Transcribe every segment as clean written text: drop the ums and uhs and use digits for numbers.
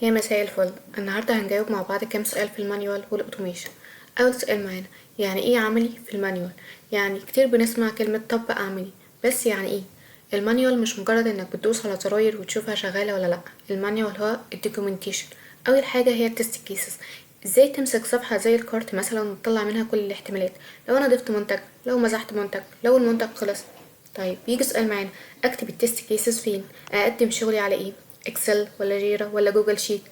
يا مساء الفل. النهارده هنجاوب مع بعض كام سؤال في المانيوال والاوتوميشن. اول سؤال معانا، يعني ايه عملي في المانيوال؟ يعني كتير بنسمع كلمة طبق عملي، بس يعني ايه؟ المانيوال مش مجرد انك بتدوس على زراير وتشوفها شغالة ولا لا. المانيوال هو الدوكيومنتيشن. اول حاجة هي التست كيسز، ازاي تمسك صفحة زي الكارت مثلا وتطلع منها كل الاحتمالات، لو انا ضفت منتج، لو مسحت منتج، لو المنتج خلص. طيب بيجي سؤال معانا، اكتب التست كيسز فين؟ اقدم شغلي على ايه؟ اكسل ولا جيرا ولا جوجل شيت؟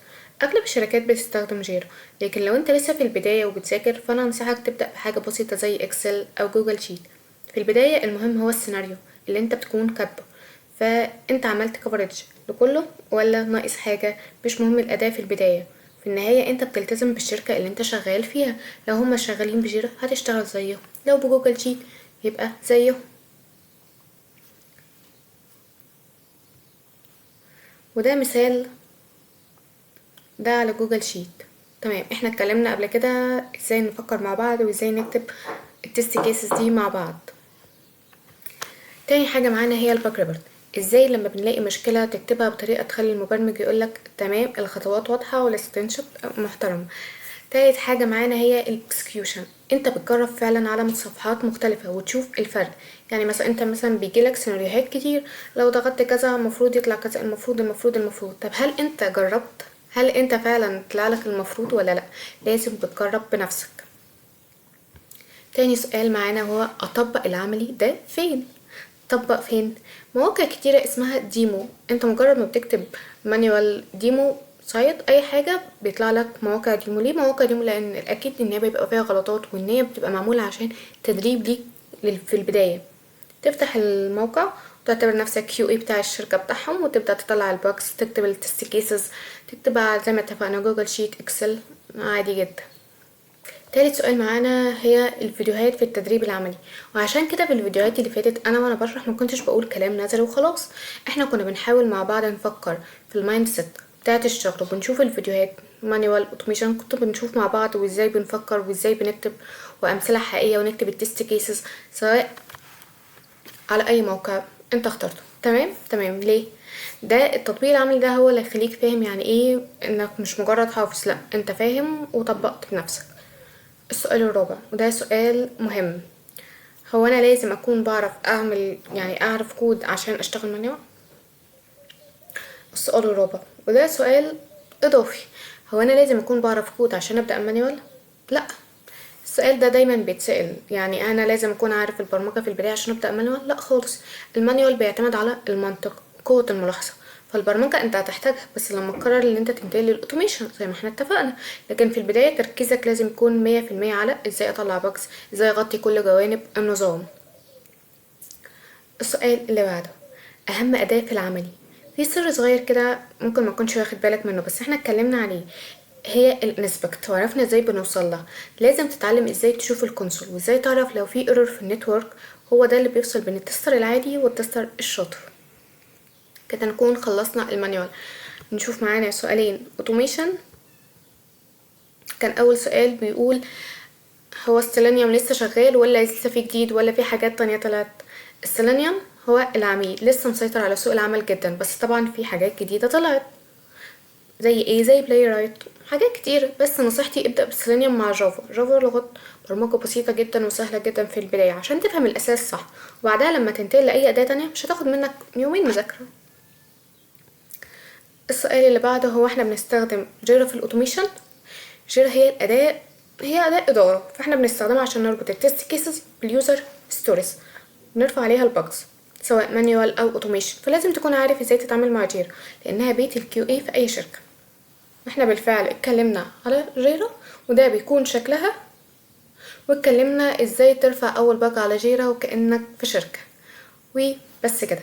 اغلب الشركات بتستخدم جيرا، لكن لو انت لسه في البداية وبتذاكر فانا انصحك تبدأ بحاجة بسيطة زي اكسل او جوجل شيت. في البداية المهم هو السيناريو اللي انت بتكون كاتبه، فانت عملت كفرج لكله ولا ناقص حاجة؟ مش مهم الاداة في البداية، في النهاية انت بتلتزم بالشركة اللي انت شغال فيها. لو هما شغالين بجيرا هتشتغل زيهم، لو بجوجل شيت يبقى زيهم. وده مثال، ده على جوجل شيت. تمام، احنا اتكلمنا قبل كده ازاي نفكر مع بعض وازاي نكتب التست كيسز دي مع بعض. تاني حاجة معانا هي الباك ريبورت، ازاي لما بنلاقي مشكلة تكتبها بطريقة تخلي المبرمج يقولك تمام الخطوات واضحة والسكرين شوت محترم. تالت حاجة معانا هي الاكسكيوشن، انت بتجرب فعلا على صفحات مختلفة وتشوف الفرق. يعني مثلا انت بيجيلك سيناريوهات كتير، لو ضغطت كذا المفروض يطلع كذا، المفروض. طب هل انت جربت؟ هل انت فعلا طلع لك المفروض ولا لا؟ لازم بتجرب بنفسك. تاني سؤال معانا هو اطبق العملي ده فين؟ طبق فين؟ مواقع كتيرة اسمها ديمو، انت مجرد ما بتكتب مانيوال ديمو سايت اي حاجة بيطلع لك مواقع ديمو. ليه مواقع ديمو؟ لان الاكيد ان هي بيبقى فيها غلطات، وان هي بتبقى معمولة عشان تدريب ليك في البداية. تفتح الموقع وتعتبر نفسك كيو اي بتاع الشركة بتاعهم، وتبدأ تطلع الباكس، تكتب التست كيسز، تكتبها زي ما اتفقنا جوجل شيت اكسل، عادي جدا. تالت سؤال معانا هي الفيديوهات في التدريب العملي. وعشان كده في الفيديوهات اللي فاتت انا وانا بشرح ما كنتش بقول كلام نظري وخلاص، احنا كنا بنحاول مع بعض نفكر في المايند سيت بتاعت الشغل، وبنشوف الفيديوهات مانيوال اوتوميشن، كنت بنشوف مع بعض وازاي بنفكر وازاي بنكتب وامثله حقيقيه ونكتب التست كيسز سواء على اي موقع انت اخترته. تمام ليه؟ ده التطبيق العملي ده هو اللي يخليك فاهم يعني ايه انك مش مجرد حافظ، لا انت فاهم وطبقت بنفسك. السؤال الرابع وده سؤال مهم، هو انا لازم اكون بعرف اعمل يعني اعرف كود عشان اشتغل مانيوال؟ السؤال الرابع وده سؤال اضافي، هو انا لازم اكون بعرف كود عشان ابدا مانيوال؟ لا، السؤال ده دايما بيتسأل، يعني انا لازم اكون عارف البرمجة في البداية عشان ابدأ مانيوال؟ لا خالص، المانيوال بيعتمد على المنطق، قوة الملاحظة. فالبرمجة انت هتحتاجها بس لما تقرر ان انت تنتقل للاوتوميشن زي ما احنا اتفقنا، لكن في البداية تركيزك لازم يكون 100% على ازاي اطلع باجز، ازاي اغطي كل جوانب النظام. السؤال اللي بعده، اهم اداة في العملي. في سر صغير كده ممكن ما تكونش واخد بالك منه بس احنا اتكلمنا عليه، هي الانسبكت، وعرفنا ازاي بنوصل لها. لازم تتعلم ازاي تشوف الكونسول وازاي تعرف لو في ايرور في النتورك، هو ده اللي بيفصل بين التستر العادي والتستر الشاطر. كده نكون خلصنا المانيوال. نشوف معانا سؤالين اوتوميشن. كان اول سؤال بيقول هو السيلينيوم لسه شغال ولا لسه في جديد ولا في حاجات تانية طلعت؟ السيلينيوم هو العميل لسه مسيطر على سوق العمل جدا، بس طبعا في حاجات جديدة طلعت زي ايه؟ زي بلاي رايت، حاجات كتير. بس نصيحتي ابدأ بالسيلينيوم مع جافا. جافا لغة برمجة بسيطة جدا وسهلة جدا في البداية عشان تفهم الأساس صح، وبعدها لما تنتقل لأي أداة تانية مش هتاخد منك يومين مذاكرة. السؤال اللي بعده هو احنا بنستخدم جيرا في الأوتوميشن؟ جيرا هي الأداة، هي أداة إدارة، فاحنا بنستخدمها عشان نربط التست كيسز باليوزر ستوريز، نرفع عليها الباجز سواء مانيوال أو أوتوميشن. فلازم تكون عارف ازاي تتعامل مع جيرا لأنها بيت الكيو اي في أي شركة. احنا بالفعل اتكلمنا على جيرا وده بيكون شكلها، واتكلمنا ازاي ترفع اول باج على جيرا وكأنك في شركة، وبس كده.